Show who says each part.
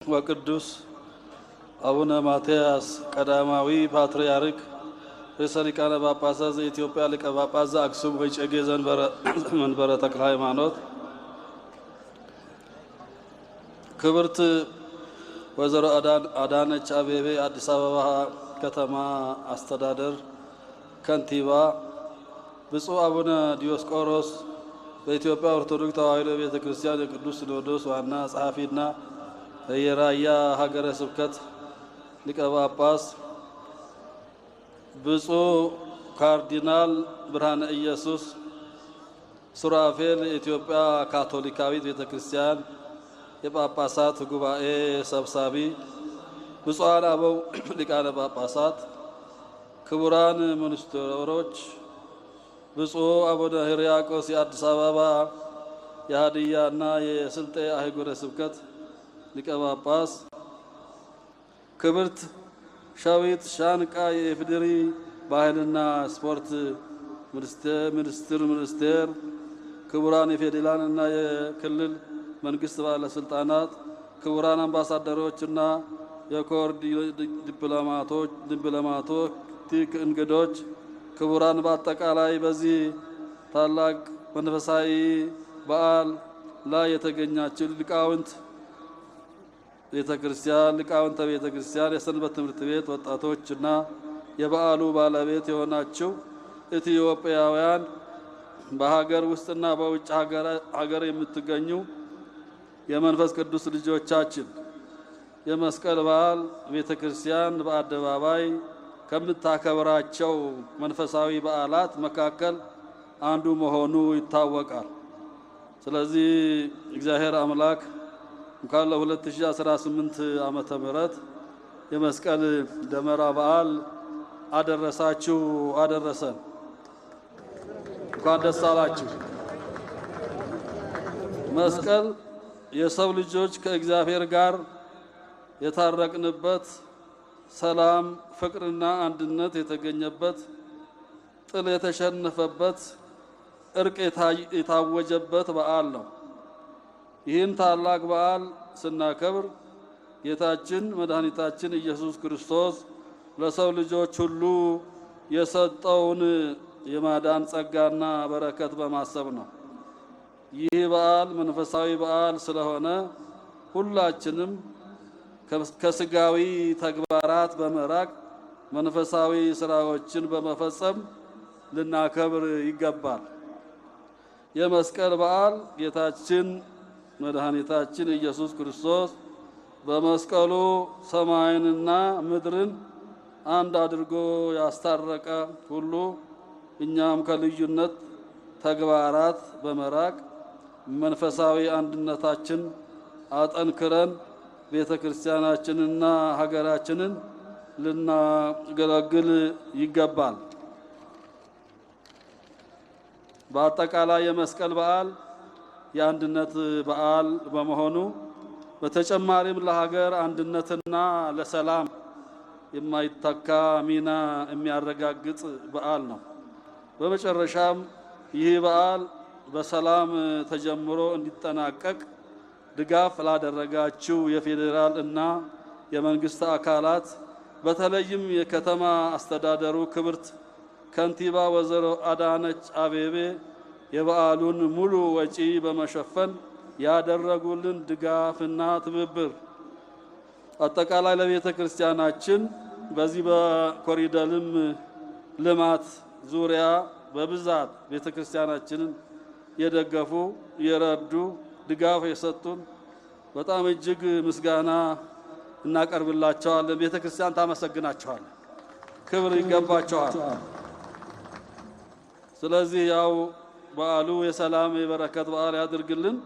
Speaker 1: ወቅዱስ አቡነ ማትያስ ቀዳማዊ ፓትርያርክ ርዕሰ ሊቃነ ጳጳሳት ዘኢትዮጵያ ሊቀ ጳጳስ ዘአክሱም ወዕጨጌ መንበረ ተክለ ሃይማኖት፣ ክብርት ወይዘሮ አዳነች አቤቤ አዲስ አበባ ከተማ አስተዳደር ከንቲባ፣ ብፁዕ አቡነ ዲዮስቆሮስ በኢትዮጵያ ኦርቶዶክስ ተዋሕዶ ቤተ ክርስቲያን የቅዱስ ሲኖዶስ ዋና ጸሐፊና የራያ ሀገረ ስብከት ሊቀ ጳጳስ፣ ብፁዕ ካርዲናል ብርሃነ ኢየሱስ ሱራፌል የኢትዮጵያ ካቶሊካዊት ቤተ ክርስቲያን የጳጳሳት ጉባኤ ሰብሳቢ፣ ብፁዓን አበው ሊቃነ ጳጳሳት፣ ክቡራን ሚኒስትሮች፣ ብፁዕ አቡነ ሕርያቆስ የአዲስ አበባ የሀዲያና የስልጤ አህጉረ ስብከት ሊቀ ጳጳስ፣ ክብርት ሸዊት ሻንቃ የኢፌዴሪ ባህልና ስፖርት ሚኒስቴር፣ ክቡራን የፌዴራል እና የክልል መንግስት ባለስልጣናት፣ ክቡራን አምባሳደሮችና የኮር ዲፕሎማቲክ እንግዶች፣ ክቡራን በአጠቃላይ በዚህ ታላቅ መንፈሳዊ በዓል ላይ የተገኛችሁ ሊቃውንተ ቤተ ክርስቲያን፣ የሰንበት ትምህርት ቤት ወጣቶችና የበዓሉ ባለቤት የሆናችሁ ኢትዮጵያውያን፣ በሀገር ውስጥና በውጭ ሀገር የምትገኙ የመንፈስ ቅዱስ ልጆቻችን፣ የመስቀል በዓል ቤተ ክርስቲያን በአደባባይ ከምታከብራቸው መንፈሳዊ በዓላት መካከል አንዱ መሆኑ ይታወቃል። ስለዚህ እግዚአብሔር አምላክ እንኳን ለ2018 ዓመተ ምህረት የመስቀል ደመራ በዓል አደረሳችሁ አደረሰን። እንኳን ደስ አላችሁ። መስቀል የሰው ልጆች ከእግዚአብሔር ጋር የታረቅንበት፣ ሰላም፣ ፍቅርና አንድነት የተገኘበት፣ ጥል የተሸነፈበት፣ እርቅ የታወጀበት በዓል ነው። ይህን ታላቅ በዓል ስናከብር ጌታችን መድኃኒታችን ኢየሱስ ክርስቶስ ለሰው ልጆች ሁሉ የሰጠውን የማዳን ጸጋና በረከት በማሰብ ነው። ይህ በዓል መንፈሳዊ በዓል ስለሆነ ሁላችንም ከስጋዊ ተግባራት በመራቅ መንፈሳዊ ስራዎችን በመፈጸም ልናከብር ይገባል። የመስቀል በዓል ጌታችን መድኃኒታችን ኢየሱስ ክርስቶስ በመስቀሉ ሰማይንና ምድርን አንድ አድርጎ ያስታረቀ ሁሉ እኛም ከልዩነት ተግባራት በመራቅ መንፈሳዊ አንድነታችን አጠንክረን ቤተ ክርስቲያናችንና ሀገራችንን ልናገለግል ይገባል። በአጠቃላይ የመስቀል በዓል የአንድነት በዓል በመሆኑ በተጨማሪም ለሀገር አንድነትና ለሰላም የማይተካ ሚና የሚያረጋግጥ በዓል ነው። በመጨረሻም ይህ በዓል በሰላም ተጀምሮ እንዲጠናቀቅ ድጋፍ ላደረጋችሁ የፌዴራል እና የመንግስት አካላት፣ በተለይም የከተማ አስተዳደሩ ክብርት ከንቲባ ወይዘሮ አዳነች አቤቤ የበዓሉን ሙሉ ወጪ በመሸፈን ያደረጉልን ድጋፍና ትብብር፣ አጠቃላይ ለቤተ ክርስቲያናችን በዚህ በኮሪደርም ልማት ዙሪያ በብዛት ቤተ ክርስቲያናችንን የደገፉ የረዱ ድጋፍ የሰጡን በጣም እጅግ ምስጋና እናቀርብላቸዋለን። ቤተ ክርስቲያን ታመሰግናቸዋለን። ክብር ይገባቸዋል። ስለዚህ ያው በዓሉ የሰላም የበረከት በዓል ያድርግልን።